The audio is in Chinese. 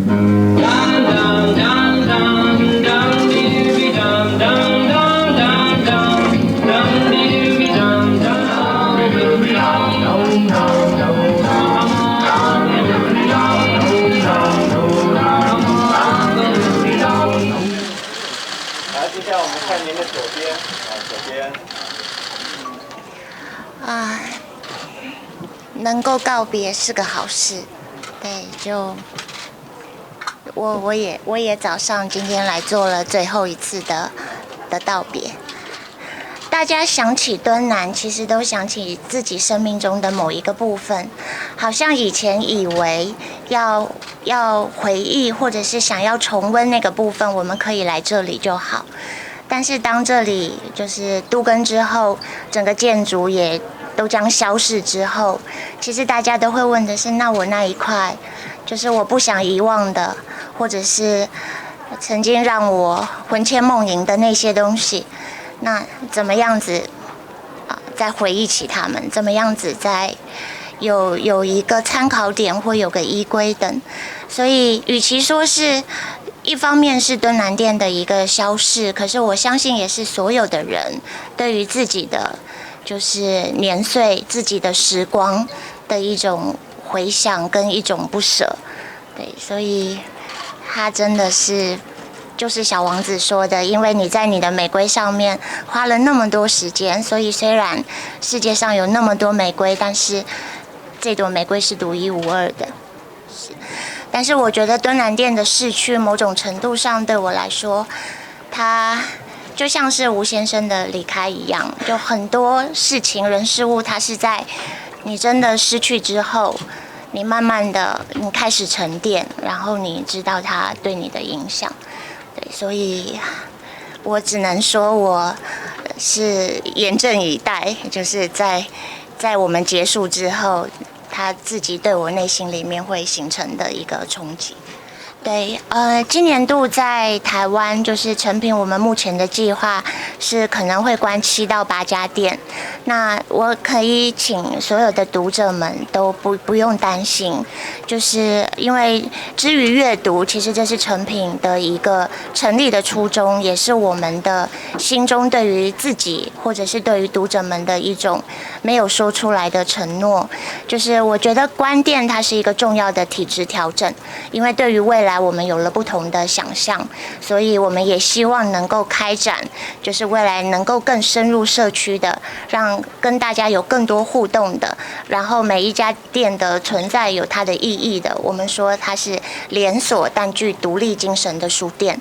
接下来我们看您的左边，左边。能够告别是个好事。对，就我也早上今天来做了最后一次的道别。大家想起敦南，其实都想起自己生命中的某一个部分，好像以前以为要回忆或者是想要重温那个部分，我们可以来这里就好。但是当这里就是都更之后，整个建筑也都将消逝之后，其实大家都会问的是，那我那一块，就是我不想遗忘的，或者是曾经让我魂牵梦萦的那些东西，那怎么样子再回忆起他们？怎么样子再有一个参考点或有个依归等？所以，与其说是一方面是敦南店的一个消逝，可是我相信也是所有的人对于自己的就是年岁、自己的时光的一种回想跟一种不舍。对，所以他真的是就是小王子说的，因为你在你的玫瑰上面花了那么多时间，所以虽然世界上有那么多玫瑰，但是这朵玫瑰是独一无二的。但是我觉得敦南店的逝去，某种程度上对我来说，它就像是吴先生的离开一样，就很多事情、人、事物，它是在你真的失去之后，你慢慢的你开始沉淀，然后你知道它对你的影响。对，所以我只能说我是严阵以待，就是在我们结束之后，他自己对我内心里面会形成的一个冲击。对，今年度在台湾就是成品，我们目前的计划是可能会关7到8家店。那我可以请所有的读者们都不用担心，就是因为之于阅读，其实这是成品的一个成立的初衷，也是我们的心中对于自己或者是对于读者们的一种没有说出来的承诺。就是我觉得关店它是一个重要的体制调整，因为对于未来我们有了不同的想象，所以我们也希望能够开展，就是未来能够更深入社区的，让跟大家有更多互动的，然后每一家店的存在有它的意义的。我们说它是连锁但具独立精神的书店。